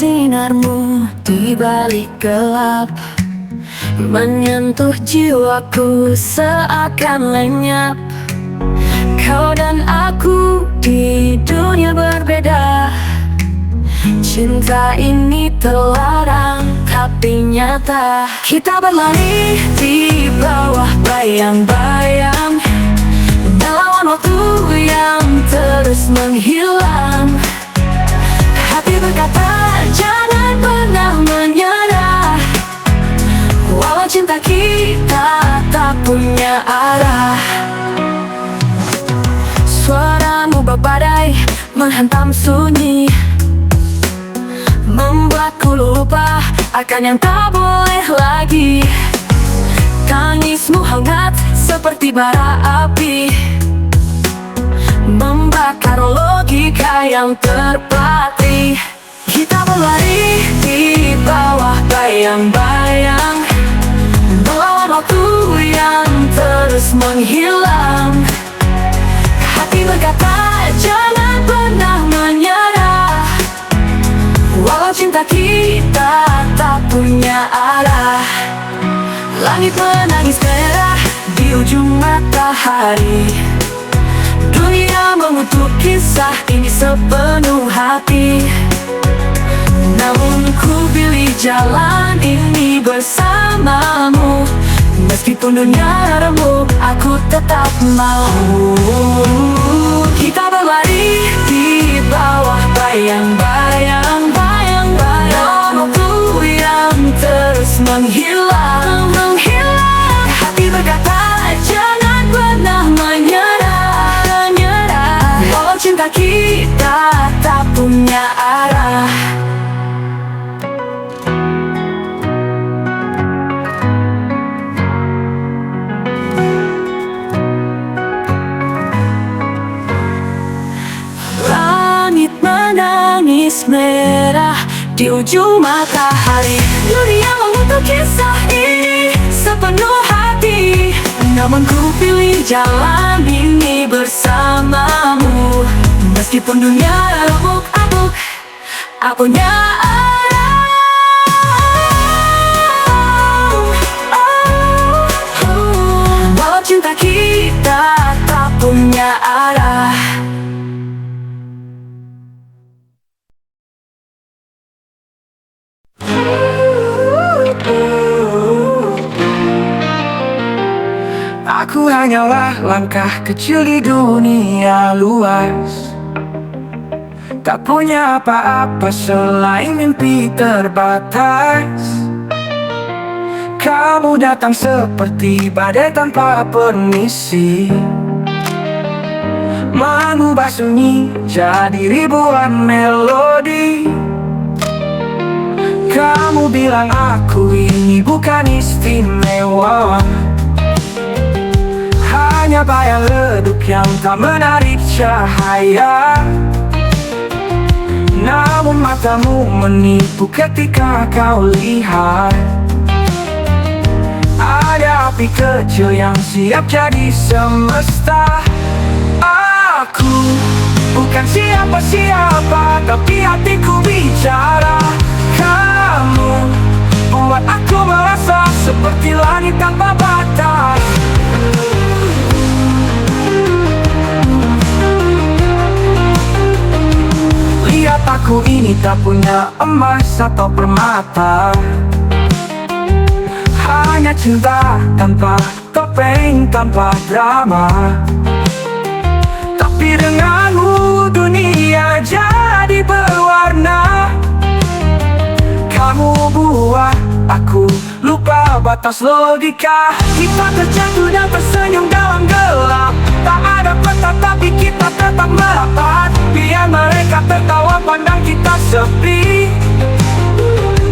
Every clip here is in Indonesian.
sinarmu di balik gelap, menyentuh jiwaku seakan lenyap. Kau dan aku di dunia berbeda. Cinta ini terlarang tapi nyata. Kita berlari di bawah bayang-bayang, melawan waktu yang terus menghilang. Hati berkata jangan pernah menyerah, walau cinta kita tak punya arah. Suaramu berbadai menghantam sunyi, membuatku lupa akan yang tak boleh lagi. Tangismu hangat seperti bara api, membakar logika yang terpatri. Kita berlari di bawah bayang-bayang, melawan waktu yang terus menghilang. Hati berkata jangan pernah menyerah, walau cinta kita tak punya arah. Langit menangis merah di ujung matahari, dunia mengutuk kisah ini sepenuh hati. Namun ku pilih jalan ini bersamamu, meskipun dunia remuk aku tetap mau. Kita berlari di bawah bayang-bayang, waktu yang terus menghilang. Hati berkata jangan pernah menyerah, walau cinta kita tak punya arah. Langit menangis merah di ujung matahari, dunia mengutuk kisah ini sepenuh hati. Namun ku pilih jalan ini bersamamu, meskipun dunia remuk aku punya arah. Walau cinta kita tak punya arah. Aku hanyalah langkah kecil di dunia luas, tak punya apa-apa selain mimpi terbatas. Kamu datang seperti badai tanpa permisi, mengubah sunyi jadi ribuan melodi. Kamu bilang aku ini bukan istimewa, hanya bayang redup yang tak menarik cahaya. Namun matamu menipu ketika kau lihat ada api kecil yang siap jadi semesta. Aku bukan siapa-siapa, tapi hatiku bicara. Kamu buat aku merasa seperti langit tanpa batas. Lihat aku ini tak punya emas atau permata, hanya cinta tanpa topeng, tanpa drama. Tapi denganmu dunia jadi berwarna. Kamu buat aku lupa batas logika. Kita terjatuh dan tersenyum dalam gelap, tak ada peta tapi kita tetap merapat. Biar mereka tertawa pandang kita sepi.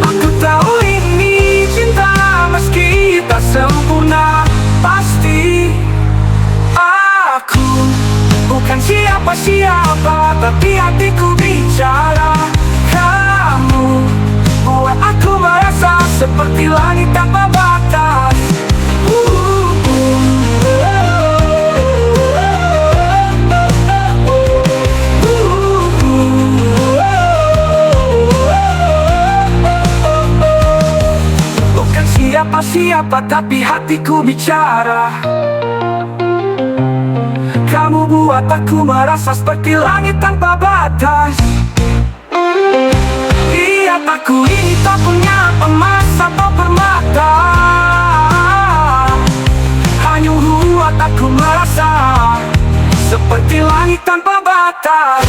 Aku tahu ini cinta meski tak sempurna pasti. Aku bukan siapa-siapa, tapi hatiku bicara. Kamu buat aku merasa seperti langit tanpa batas. menyapa tapi hatiku bicara. Kamu buat aku merasa seperti langit tanpa batas. Lihat aku ini tak punya emas atau permata, hanya buat aku merasa seperti langit tanpa batas.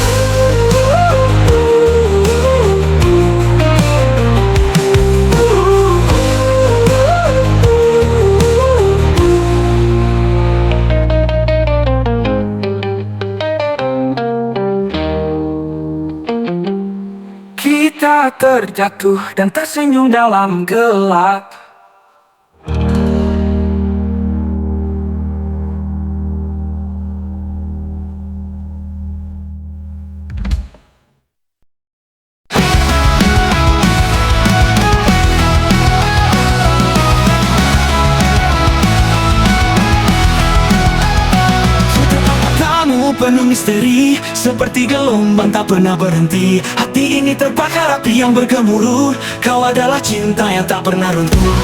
Kita terjatuh dan tersenyum dalam gelap. Kamu penuh misteri, seperti gelombang tak pernah berhenti. Hati ini terbakar api yang bergemuruh. Kau adalah cinta yang tak pernah runtuh.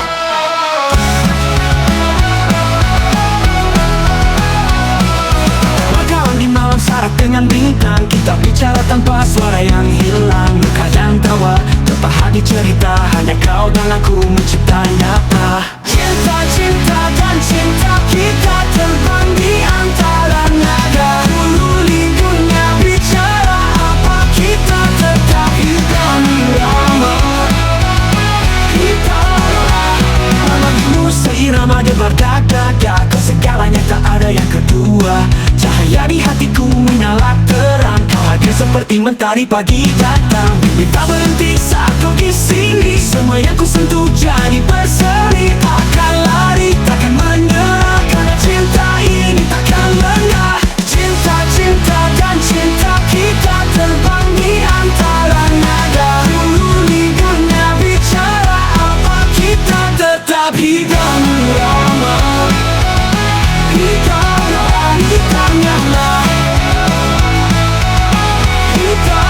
Bergaul di malam syarat dengan bintang, kita bicara tanpa suara yang hilang. Luka dan tawa, terpahat di cerita, hanya kau dan aku menciptanya. Cinta, cinta dan cinta kita terbang di antara nada. Dulu lingkunnya bicara apa, kita tetap hidup lama. Kita memangmu seirama debar dada. Kau segalanya tak ada yang kedua. Cahaya di hatiku menyala terang. Kau hadir seperti mentari pagi datang. Bibir tak berhenti saat kau di sini. Semua yang ku sentuh jadi berseri. Akan lari, takkan menyerah, karena cinta ini takkan lengah. Cinta, cinta dan cinta kita terbang di antara nada. Dulu lingkunnya bicara apa, kita tetap hidup lama. Kita nyala. Kita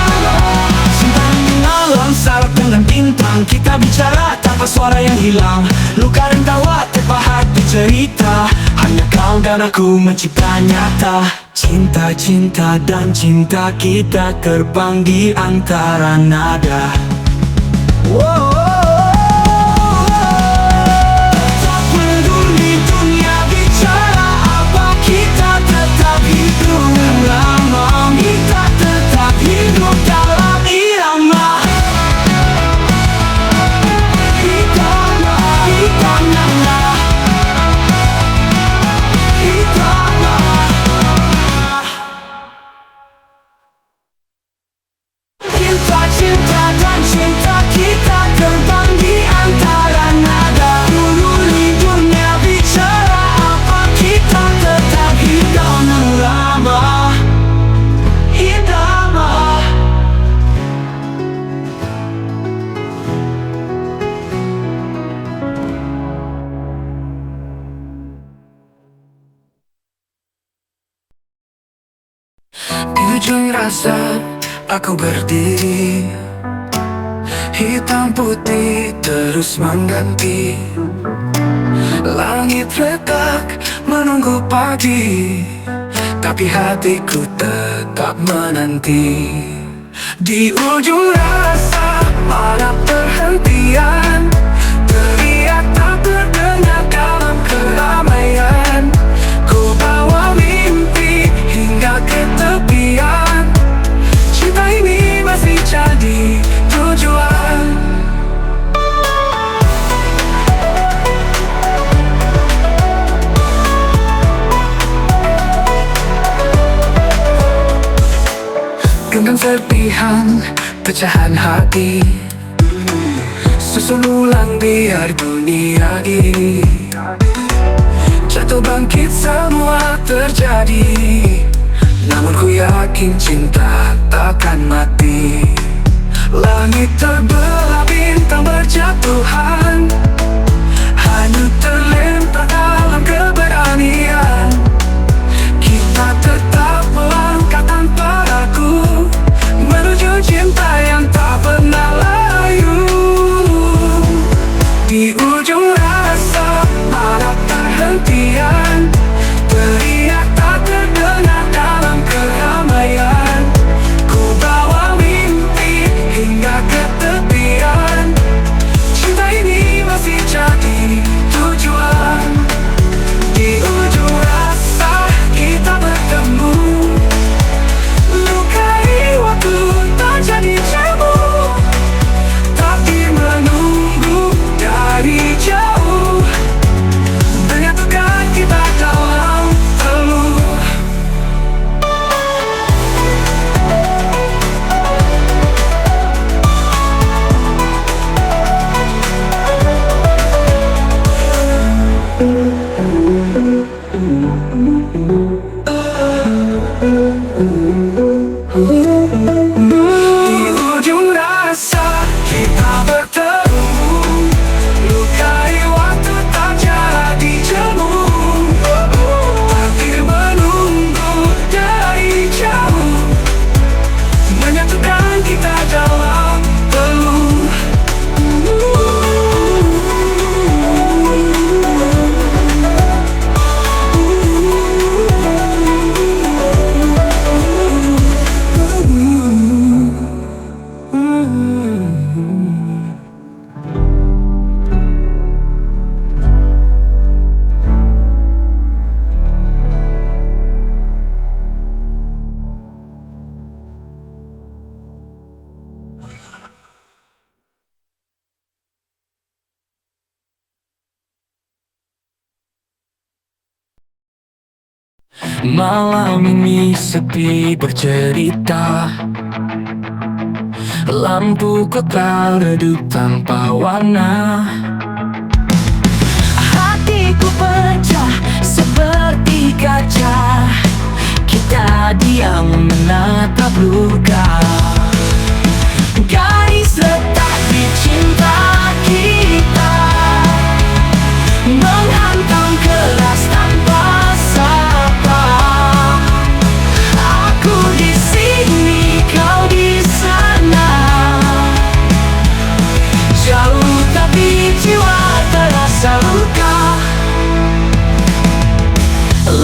cinta mengalam syarat dengan bintang. Kita bicara tanpa suara yang hilang. Luka dan tawa terpahat di cerita, hanya kau dan aku mencipta nyata. Cinta, cinta dan cinta kita terbang di antara nada. Tak peduli dunia bicara apa, kita tetap hidup lama. Kita tetap hidup dalam irama. Kita nyala. Cinta, cinta dan cinta kita terbang di antara nada. Dulu lingkunnya bicara apa, kita tetap hidup lama. Irama. Di ujung rasa aku berdiri, hitam putih terus mengganti. Langit retak menunggu pagi, tapi hatiku tetap menanti. Di ujung rasa ada perhentian, teriak tak terdengar dalam keramaian. Ku bawa mimpi hingga ke tepian. Cinta ini masih jadi tujuan. Genggam serpihan pecahan hati, susun ulang biar bunyi lagi. Jatuh bangkit semua terjadi, namun ku yakin cinta takkan mati. Langit terbelah, bintang berjatuhan, hanyut terlempar dalam keberanian. Kita tetap melangkah tanpa ragu, menuju cinta yang tak pernah layu. Di ujung rasa Malam ini sepi bercerita, lampu kota redup tanpa warna. Hatiku pecah seperti kaca, kita diam menatap luka. Garis retak di cinta kita, menghantam keras tanpa sapa. Aku di sini, kau di sana, jauh tapi jiwa terasa luka.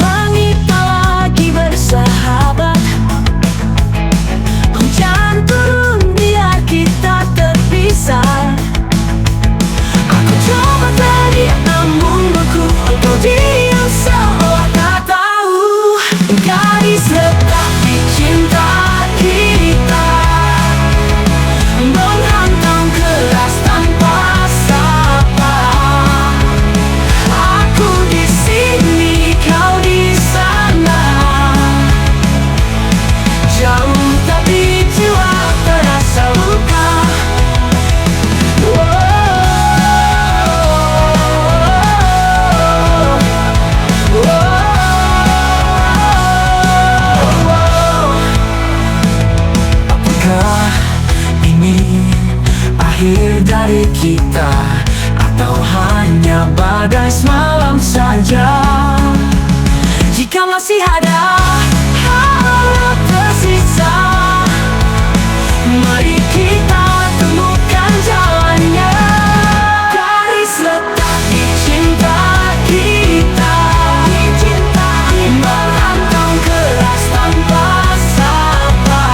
Langit tak lagi bersahabat, hujan turun biar kita terpisah. Aku coba teriak namun beku, engkau diam seolah tak tahu. Garis retak di cinta kita, menghantam keras tanpa sapa. Aku di sini, kau di sana, jauh tapi jiwa terasa luka. Apakah ini akhir dari kita, atau hanya badai semalam saja? Jika masih ada harap tersisa, mari kita temukan jalannya. Garis retak di cinta kita, menghantam keras tanpa sapa.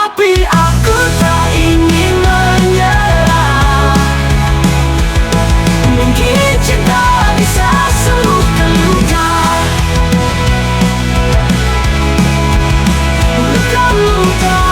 Api aku tak ingin menyerah, mungkin cinta bisa sembuhkan luka. Luka-luka.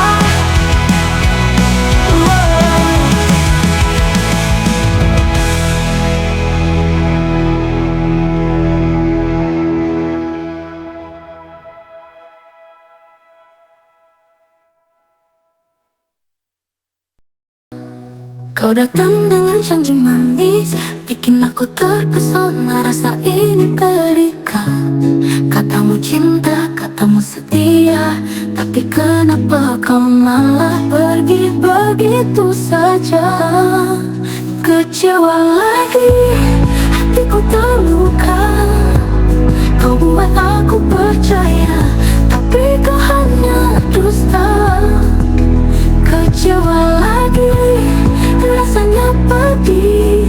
Kau datang dengan janji manis, bikin aku terpesona. Rasa ini terikat, katamu cinta, katamu setia. Tapi kenapa kau malah pergi begitu saja? Kecewa lagi, hatiku terluka. Kau buat aku percaya, tapi kau hanya dusta. Kecewa lagi, rasanya pedih.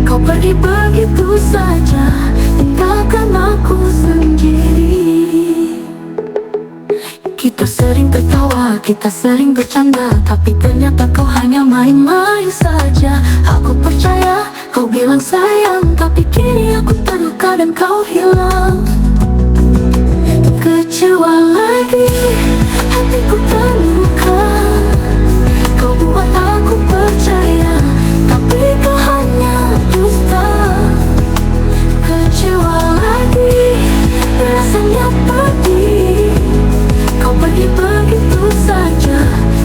Kau pergi begitu saja, tinggalkan aku sendiri. Kita sering tertawa, kita sering bercanda, tapi ternyata kau hanya main-main saja. Aku percaya, kau bilang sayang, tapi kini aku terluka dan kau hilang. Kecewa lagi, hatiku terluka. Kau buat aku percaya, tapi kau hanya dusta. Kecewa lagi, rasanya pedih. Kau pergi begitu saja,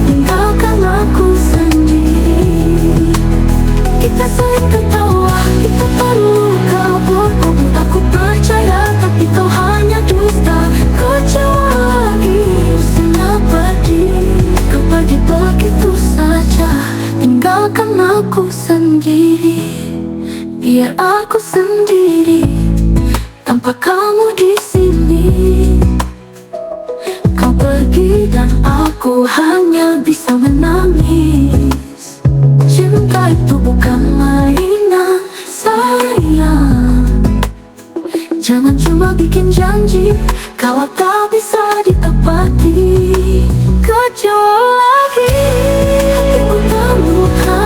tinggalkan aku sendiri. Kita sering tertawa, kita terluka. Kau buat aku percaya, tapi kau hanya dusta. Kecewa lagi, rasanya pedih. Kau pergi begitu saja, tinggalkan aku sendiri. Biar aku sendiri tanpa kamu di sini. Kau pergi dan aku hanya bisa menangis. Cinta itu bukan mainan, sayang. Jangan cuma bikin janji kalau tak bisa ditepati. Kecewa lagi, hatiku terluka.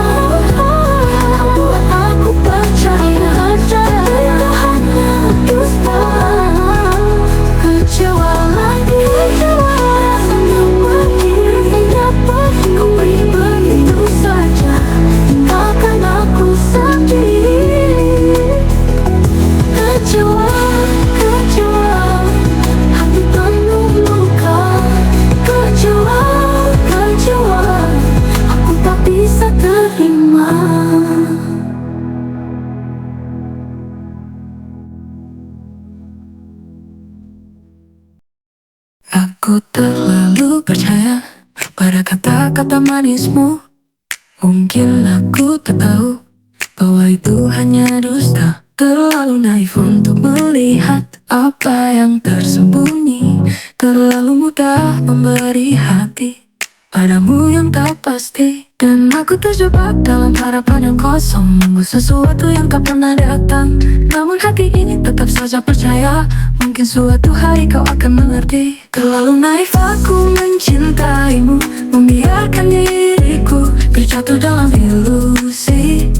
Kau buat aku percaya, tapi kau hanya dusta. Kecewa lagi, rasanya pedih. Kau pergi begitu saja, tinggalkan aku sendiri. Kecewa, kecewa. Aku terlalu percaya pada kata-kata manismu. Mungkin aku tak tahu bahwa itu hanya dusta. Terlalu naif untuk melihat apa yang tersembunyi. Terlalu mudah memberi hati padamu yang tak pasti. Dan aku terjebak dalam harapan yang kosong, menunggu sesuatu yang tak pernah datang. Namun hati ini tetap saja percaya, mungkin suatu hari kau akan mengerti. Terlalu naif aku mencintaimu, membiarkan diriku terjatuh dalam ilusi.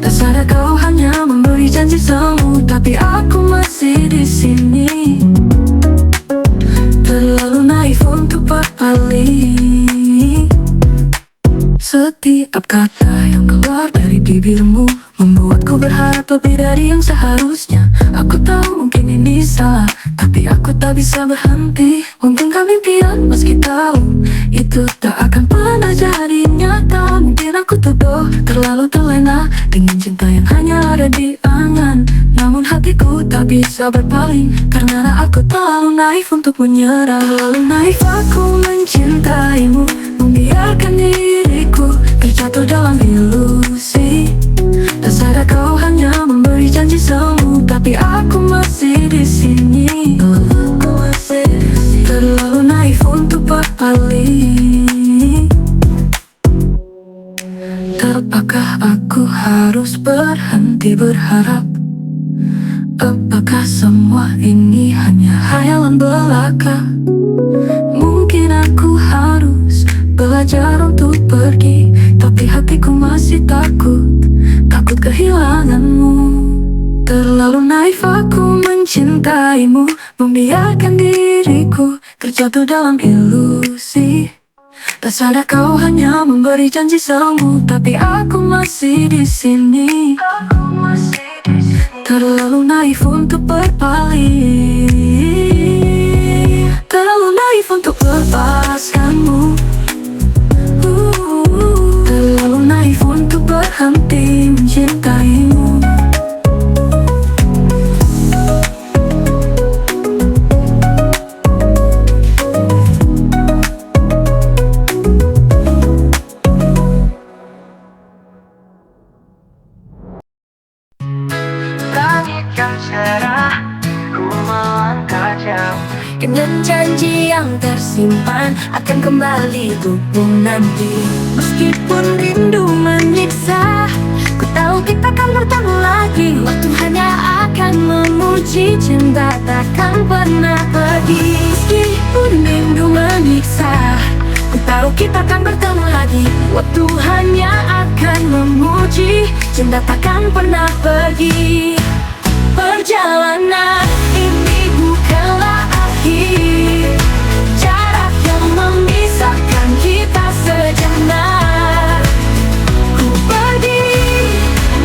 Tak sadar kau hanya memberi janji semu, tapi aku masih di sini. Terlalu naif untuk berpaling. Setiap kata yang keluar dari bibirmu membuatku berharap lebih dari yang seharusnya. Aku tahu mungkin ini salah, tapi aku tak bisa berhenti. Mungkin kami impian meski tahu itu tak akan pernah jadi nyata. Mungkin aku tuduh terlalu terlena dengan cinta yang hanya ada di angan. Namun hatiku tak bisa berpaling, karena aku terlalu naif untuk menyerah. Terlalu naif aku mencintaimu, membiarkan diriku terjatuh dalam ilusi. Tak sadar kau hanya memberi janji semu, tapi aku masih di sini. Terlalu naif untuk berpaling. Apakah aku harus berhenti berharap? Apakah semua ini hanya hayalan belaka? Mungkin aku harus belajar untuk pergi, tapi hatiku masih takut kehilanganmu. Terlalu naif aku mencintaimu, membiarkan diriku terjatuh dalam ilusi. Tak sadar kau hanya memberi janji semu, tapi aku masih di sini. Terlalu naif untuk berpaling. Terlalu naif untuk melepaskanmu. Terlalu naif untuk berhenti mencintaimu. Langitkan cerah, ku melangkah jauh Dengan janji yang tersimpan akan kembali tubuh nanti. Meskipun rindu menyiksa, ku tahu kita akan bertemu lagi. Waktu hanya akan memuji, cinta takkan pernah pergi. Meskipun rindu menyiksa, ku tahu kita akan bertemu lagi. Waktu hanya akan memuji, cinta takkan pernah pergi. Perjalanan ini bukanlah akhir, jarak yang memisahkan kita sejenak. Ku pergi,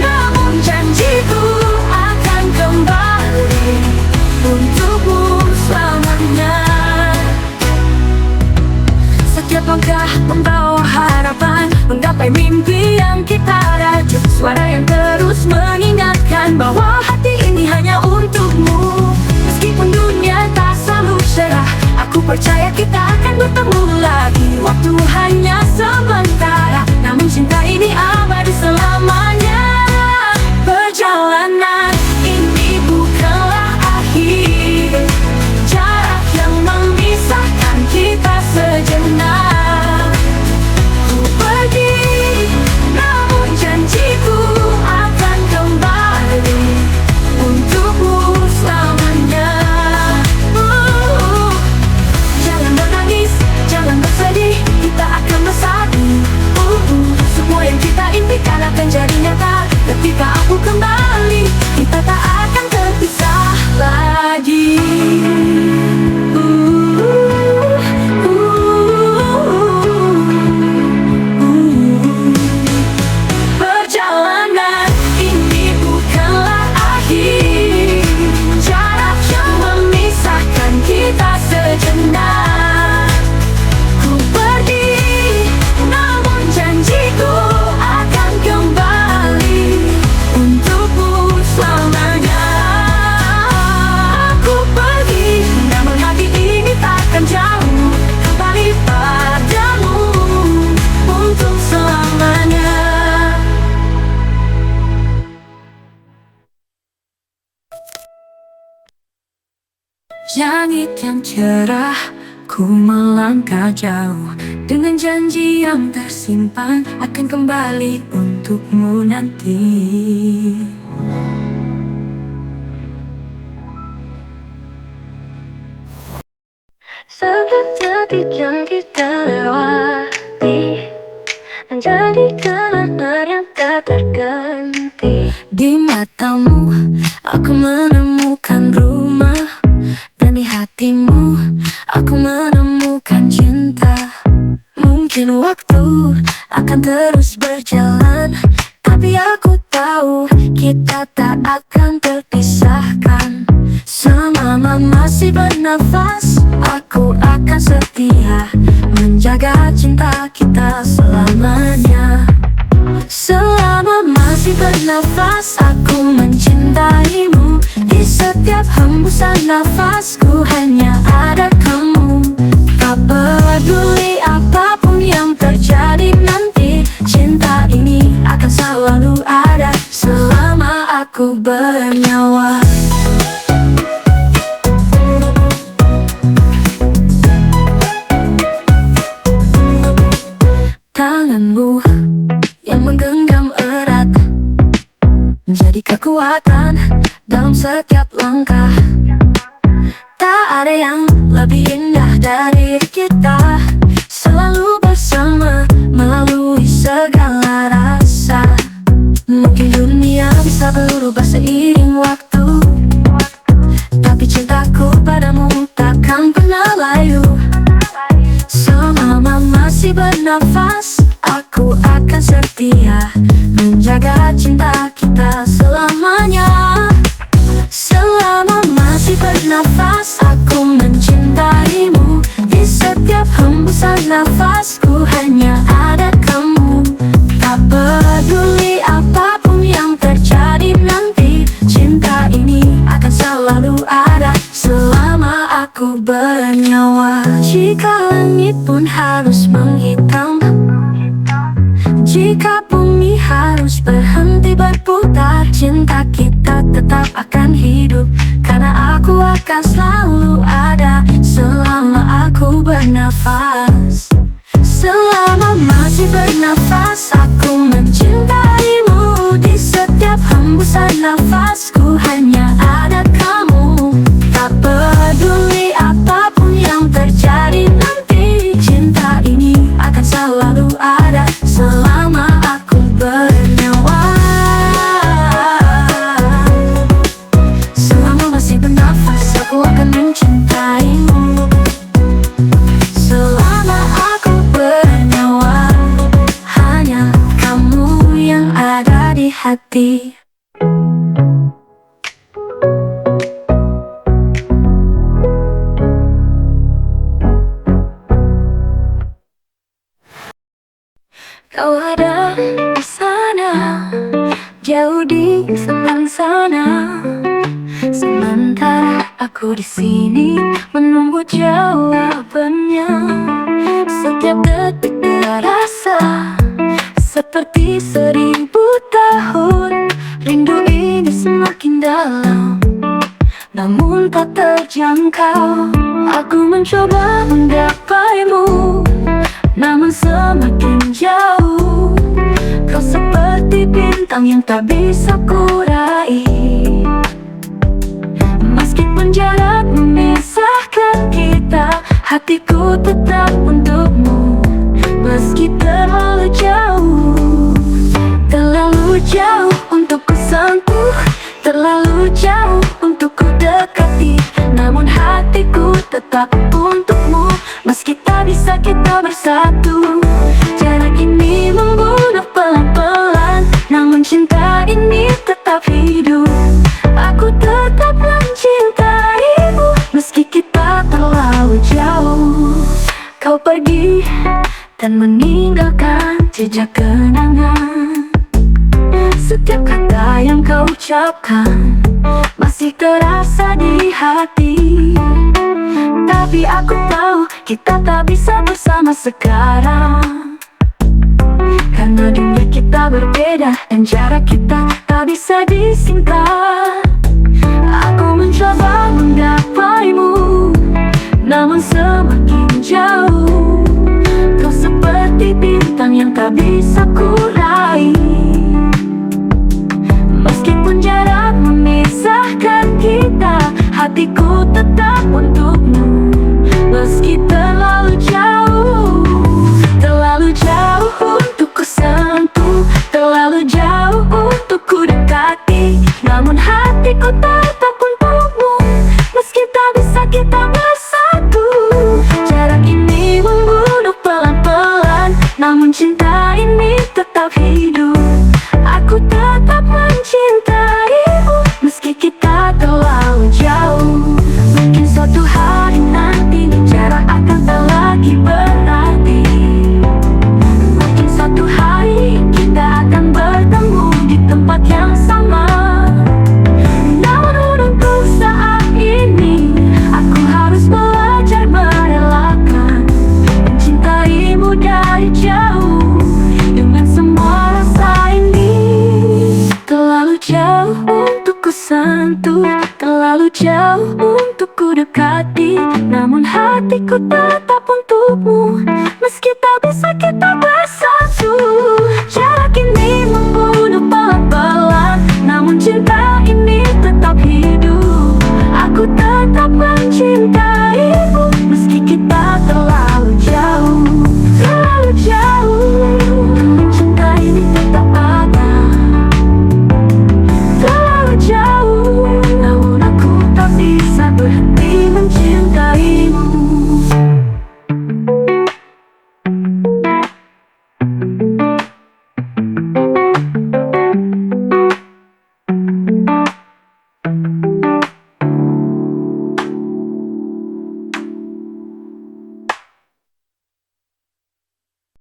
namun janjiku akan kembali untukmu selamanya. Setiap langkah membawa harapan, menggapai mimpi yang kita raju. Suara yang terus mengingatkan bahwa hati ini hanya untukmu. Meskipun dunia tak selalu cerah, aku percaya kita akan bertemu lagi. Waktu hanya sementara, namun cinta ini abadi selamanya. Perjalanan ini bukanlah akhir, jarak yang memisahkan kita sejenak. Ku pergi, namun janjiku akan kembali untukmu selamanya. Jangan langit yang cerah, ku melangkah jauh dengan janji yang tersimpan akan kembali untukmu nanti. Sebelum detik yang kita lewati menjadi kenangan yang tak terganti. Di matamu aku menemukan rumah, dan di hatimu aku menemukan cinta. Mungkin waktu akan terus berjalan, tapi aku tahu kita tak akan terpisahkan. Selama masih bernafas, aku akan setia menjaga cinta kita selamanya. Selama masih bernafas, aku mencintaimu. Di setiap hembusan nafasku hanya ada kamu. Tak peduli apapun yang terjadi nanti, cinta ini akan selalu ada selama aku bernyawa. Tanganmu yang menggenggam erat menjadi kekuatan dalam setiap langkah. Tak ada yang lebih indah dari kita, selalu bersama melalui segala rasa. Mungkin dunia bisa berubah seiring waktu, tapi cintaku padamu takkan pernah layu. Selama masih bernafas, aku akan setia menjaga cinta kita selamanya. Selama masih bernafas, aku mencintaimu. Di setiap hembusan nafasku hanya ada kamu. Tak peduli apapun yang terjadi nanti, cinta ini akan selalu ada selama aku bernyawa. Jika langit pun harus menghitam, jika bumi harus berhenti berputar, cinta kita tetap akan hidup, karena aku akan selalu ada selama aku bernafas. Selama masih bernafas, aku mencintaimu. Di setiap hembusan nafasku hanya ada kamu. Tak peduli apapun yang terjadi nanti, cinta ini akan selalu ada selama aku bernyawa. Selama masih bernafas, aku akan mencintaimu. Selama aku bernyawa, hanya kamu yang ada di hati. Kau ada di sana, jauh di seberang sana, sementara aku di sini menunggu jawabannya. Setiap detik terasa seperti 1000 tahun. Rindu ini semakin dalam, namun tak terjangkau. Aku mencoba menggapaimu, namun semakin jauh. Kau seperti bintang yang tak bisa kurai. Meskipun jarak memisahkan kita, hatiku tetap untukmu. Meski terlalu jauh untuk ku sentuh, terlalu jauh untuk ku dekati, namun hatiku tetap untukmu. Meski tak bisa kita bersatu, jarak ini membunuh pelan-pelan, namun cinta ini tetap hidup. Aku tetap mencintaimu, meski kita terlalu jauh. Kau pergi dan meninggalkan jejak kenangan. Setiap kata yang kau ucapkan masih terasa di hati. Tapi aku tahu kita tak bisa bersama sekarang, karena dunia kita berbeda dan jarak kita tak bisa disingkat. Aku mencoba menggapaimu, namun semakin jauh. Kau seperti bintang yang tak bisa kurai. Meskipun jarak memisahkan kita, hatiku tetap untukmu. Meski terlalu jauh untuk ku sentuh, terlalu jauh untuk ku dekati, namun hatiku tetap untukmu. Meski tak bisa kita bersatu, jarak ini membunuh pelan-pelan, namun cinta ini tetap hidup. Aku tetap mencintaimu, meski kita terlalu jauh. Mungkin suatu hari nanti jarak akan tak lagi berarti. Mungkin suatu hari kita akan bertemu di tempat yang sama. Namun untuk saat ini, aku harus belajar merelakan mencintaimu dari jauh. Dengan semua rasa ini, terlalu jauh untuk ku sentuh, terlalu jauh untuk ku dekati, namun hatiku tetap untukmu. Meski tak bisa kita